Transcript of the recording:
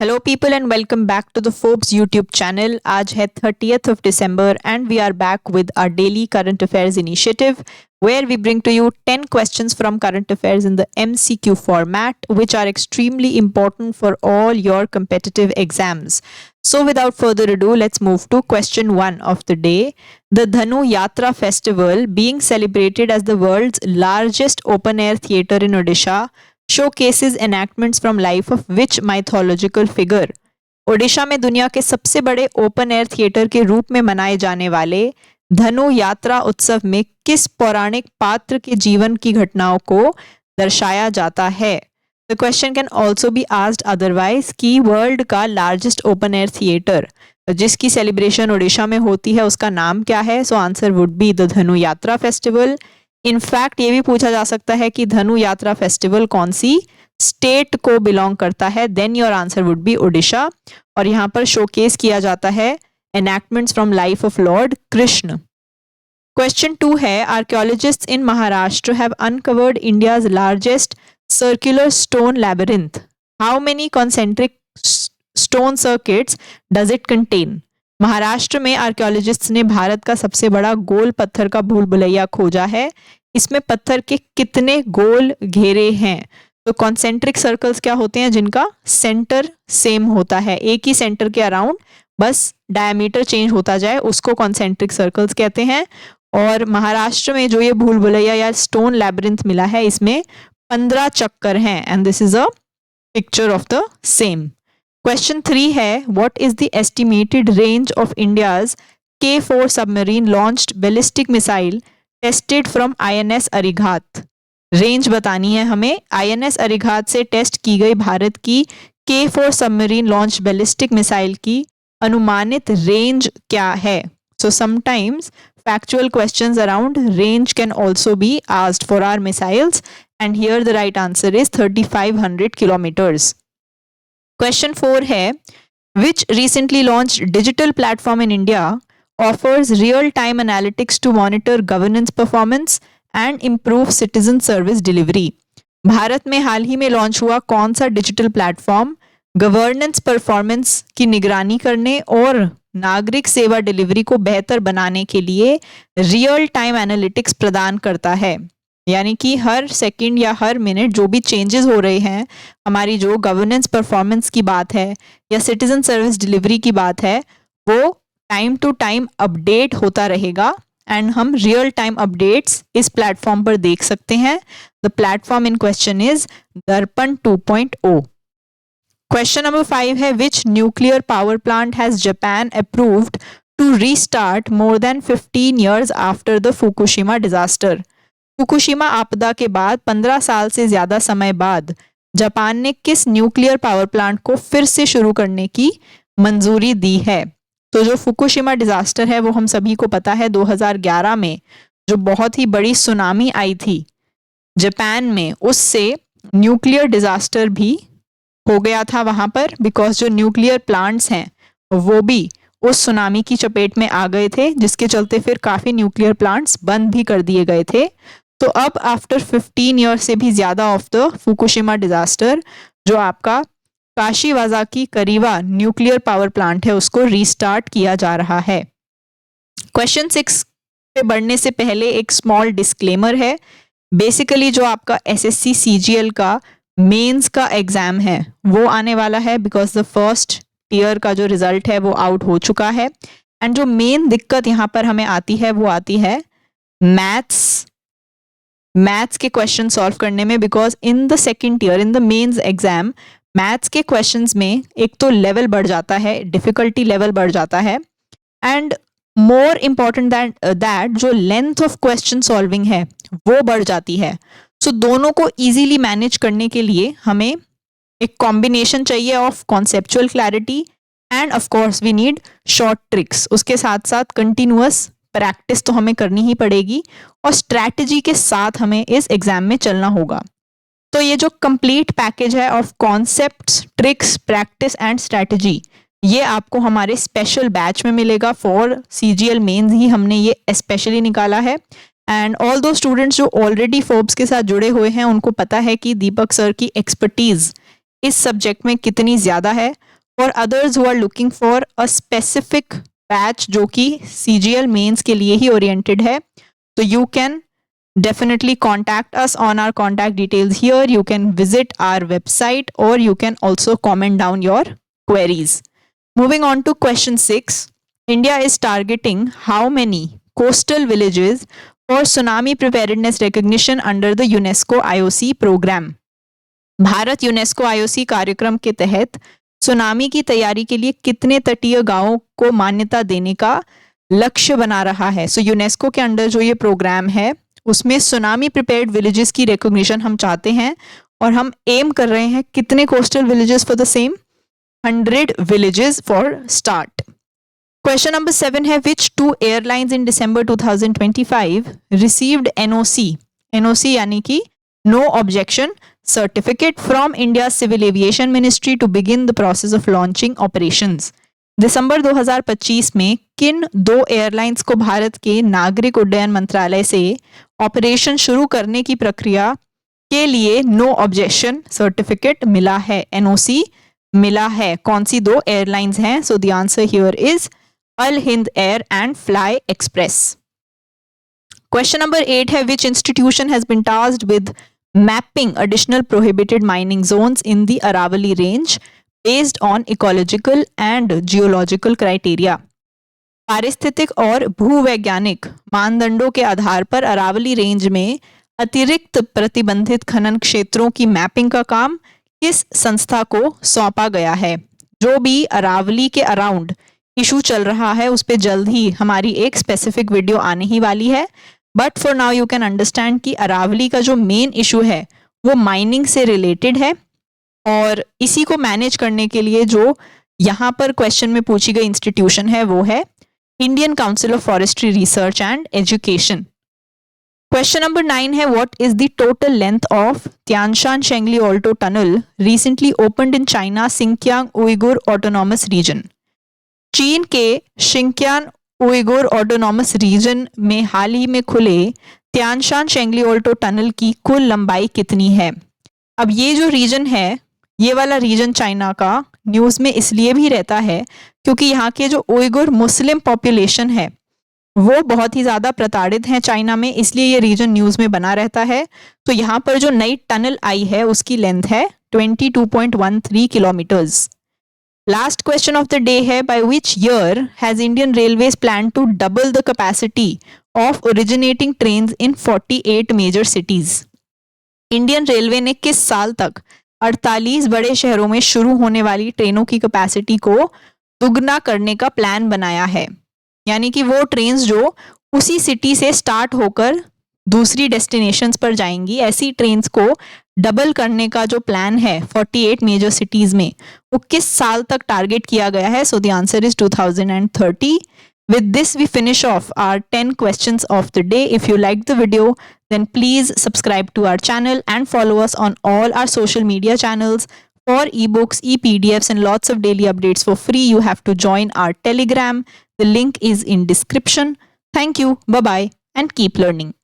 Hello people and welcome back to the Forbes YouTube channel. आज है 30th of December and we are back with our daily current affairs initiative where we bring to you 10 questions from current affairs in the MCQ format which are extremely important for all your competitive exams. So without further ado, let's move to question 1 of the day. The Dhanu Yatra festival, being celebrated as the world's largest open air theatre in Odisha, showcases enactments from life of which mythological figure? Odisha में दुनिया के सबसे बड़े open air theatre के रूप में मनाए जाने वाले धनु यात्रा उत्सव में किस पौराणिक पात्र के जीवन की घटनाओं को दर्शाया जाता है? The question can also be asked otherwise कि वर्ल्ड का लार्जेस्ट ओपन एयर थिएटर जिसकी सेलिब्रेशन ओडिशा में होती है उसका नाम क्या है? So answer would be the धनु यात्रा फेस्टिवल. इनफैक्ट ये भी पूछा जा सकता है कि धनु यात्रा फेस्टिवल कौन सी स्टेट को बिलोंग करता है? Then your answer would be Odisha. और यहाँ पर शोकेस किया जाता है enactments from life of lord Krishna. Question 2 है archaeologists in Maharashtra have uncovered India's largest circular stone labyrinth. How many concentric stone circuits does it contain? Maharashtra में आर्कियोलॉजिस्ट्स ने भारत का सबसे बड़ा गोल पत्थर का भूल भुलैया खोजा है. इसमें पत्थर के कितने गोल घेरे हैं? तो कॉन्सेंट्रिक सर्कल्स क्या होते हैं? जिनका सेंटर सेम होता है, एक ही सेंटर के अराउंड बस डायमीटर चेंज होता जाए, उसको कॉन्सेंट्रिक सर्कल्स कहते हैं. और महाराष्ट्र में जो ये भूल भुलैया या स्टोन लैबिरिंथ मिला है इसमें 15 चक्कर हैं and this is a picture of the same. Question 3 है what is the estimated range of India's K4 submarine launched ballistic missile tested from INS Arighat? Range बतानी है हमें. INS अरिघात से टेस्ट की गई भारत की K4 submarine launch ballistic missile की अनुमानित रेंज क्या है? So sometimes factual questions around range can also be asked for our missiles and here the right answer is 3500 kilometers. Question 4 है which recently launched digital platform in India offers real-time analytics to monitor governance performance and improve citizen service delivery. Bharat में हाल ही में launch हुआ कौन सा digital platform governance performance की निगरानी करने और नागरिक सेवा डिलीवरी को बेहतर बनाने के लिए रियल टाइम एनालिटिक्स प्रदान करता है? यानी कि हर सेकंड या हर मिनट जो भी चेंजेस हो रहे हैं, हमारी जो गवर्नेंस परफॉर्मेंस की बात है या सिटीजन सर्विस डिलीवरी की बात है, वो टाइम टू टाइम अपडेट होता रहेगा एंड हम रियल टाइम अपडेट्स इस प्लेटफॉर्म पर देख सकते हैं. The platform in question is Darpan 2.0. Question number 5 है which nuclear power plant has Japan approved to restart more than 15 years after the Fukushima disaster? Fukushima आपदा के बाद 15 साल से ज्यादा समय बाद जापान ने किस न्यूक्लियर पावर प्लांट को फिर से शुरू करने की मंजूरी दी है? तो जो फुकुशिमा डिजास्टर है वो हम सभी को पता है 2011 में जो बहुत ही बड़ी सुनामी आई थी जापान में, उससे न्यूक्लियर डिजास्टर भी हो गया था वहां पर बिकॉज जो न्यूक्लियर प्लांट्स हैं वो भी उस सुनामी की चपेट में आ गए थे जिसके चलते फिर काफी न्यूक्लियर प्लांट्स बंद भी कर दिए गए थे. तो अब आफ्टर 15 years से भी ज्यादा ऑफ द फुकुशिमा डिजास्टर जो आपका काशीवाजाकी करीवा न्यूक्लियर पावर प्लांट है उसको रीस्टार्ट किया जा रहा है. क्वेश्चन 6 पे बढ़ने से पहले एक स्मॉल डिस्क्लेमर है. बेसिकली जो आपका एसएससी सीजीएल का मेंस का एग्जाम है वो आने वाला है बिकॉज द फर्स्ट ईयर का जो रिजल्ट है वो आउट हो चुका है एंड जो मेन दिक्कत यहाँ पर हमें आती है वो आती है मैथ्स के क्वेश्चन सॉल्व करने में because in the second year in the mains exam maths के क्वेश्चंस में एक तो लेवल बढ़ जाता है, डिफिकल्टी लेवल बढ़ जाता है एंड मोर इम्पॉर्टेंट दैट जो लेंथ ऑफ क्वेश्चन सॉल्विंग है वो बढ़ जाती है. सो दोनों को इजीली मैनेज करने के लिए हमें एक कॉम्बिनेशन चाहिए of conceptual clarity and of course we need short tricks. उसके साथ साथ कंटिन्यूअस प्रैक्टिस तो हमें करनी ही पड़ेगी और स्ट्रैटेजी के साथ हमें इस एग्जाम में चलना होगा. तो ये जो कंप्लीट पैकेज है of concepts, tricks, practice and strategy ये आपको हमारे स्पेशल बैच में मिलेगा. फॉर सीजीएल मेंस ही हमने ये स्पेशली निकाला है एंड ऑल दो स्टूडेंट्स जो ऑलरेडी फोर्ब्स के साथ जुड़े हुए हैं उनको पता है कि दीपक सर की एक्सपर्टीज इस सब्जेक्ट में कितनी ज़्यादा है। For others who are looking for a specific batch जो कि CGL मेंस के लिए ही ओरिएंटेड है, तो you can definitely contact us on our contact details here. You can visit our website or you can also comment down your queries. Moving on to question 6. India is targeting how many coastal villages for tsunami preparedness recognition under the UNESCO IOC program? Bharat UNESCO IOC कार्यक्रम के तहत tsunami की तैयारी के लिए कितने तटीय गांवों को मान्यता देने का लक्ष्य बना रहा है। सो यूनेस्को के अंडर जो ये प्रोग्राम है उसमें सुनामी प्रिपेयर्ड विलेजेस की रिकॉग्निशन हम चाहते हैं और हम एम कर रहे हैं कितने coastal villages for the same 100 villages for start. Question number 7 है which two airlines in December 2025 received NOC यानी कि no objection certificate from India's Civil Aviation Ministry to begin the process of launching operations. दिसंबर 2025 में किन दो airlines को भारत के नागरिक उड्डयन मंत्रालय से ऑपरेशन शुरू करने की प्रक्रिया के लिए नो ऑब्जेक्शन सर्टिफिकेट मिला है, NOC मिला है। कौन सी दो एयरलाइंस हैं? So the answer here is Al Hind Air and Fly Express. Question number 8 है which institution has been tasked with mapping additional prohibited mining zones in the Aravalli range based on ecological and geological criteria. पारिस्थितिक और भूवैज्ञानिक मानदंडों के आधार पर Aravalli range में अतिरिक्त प्रतिबंधित खनन क्षेत्रों की मैपिंग का काम किस संस्था को सौंपा गया है? जो भी अरावली के अराउंड इशू चल रहा है उस पर जल्द ही हमारी एक स्पेसिफिक वीडियो आने ही वाली है, but for now you can understand कि अरावली का जो मेन इशू है वो माइनिंग से रिलेटेड है और इसी को मैनेज करने के लिए जो यहाँ पर क्वेश्चन में पूछी गई इंस्टीट्यूशन है वो है Indian Council of Forestry Research and Education. Question number 9 है what is the total length of Tianshan Shengli alto tunnel recently opened in China Xinjiang Uyghur autonomous region. चीन के शिंकियांग उइगुर ऑटोनॉमस रीजन में हाल ही में खुले त्यानशान Shengli alto tunnel की कुल लंबाई कितनी है? अब ये जो रीजन है ये वाला रीजन चाइना का न्यूज़ में इसलिए भी रहता है क्योंकि यहाँ के जो उइगुर मुस्लिम पॉपुलेशन है वो बहुत ही ज़्यादा प्रताड़ित हैं चाइना में, इसलिए ये रीजन न्यूज़ में बना रहता है। तो यहाँ पर जो नई टनल आई है उसकी लेंथ है 22.13 kilometers. Last question of the day है by which year has Indian Railways plan to double the capacity of originating trains in 48 major cities. Indian railway ने किस साल तक 48 बड़े शहरों में शुरू होने वाली ट्रेनों की कैपेसिटी को दुगना करने का प्लान बनाया है? यानी कि वो ट्रेन्स जो उसी सिटी से स्टार्ट होकर दूसरी डेस्टिनेशंस पर जाएंगी, ऐसी ट्रेन्स को डबल करने का जो प्लान है 48 मेजर सिटीज में वो किस साल तक टारगेट किया गया है? सो the answer is 2030। With this we finish off our 10 questions of the day. If you liked the video then please subscribe to our channel and follow us on all our social media channels. For ebooks, e-PDFs and lots of daily updates for free you have to join our Telegram. The link is in description. Thank you. Bye bye and keep learning.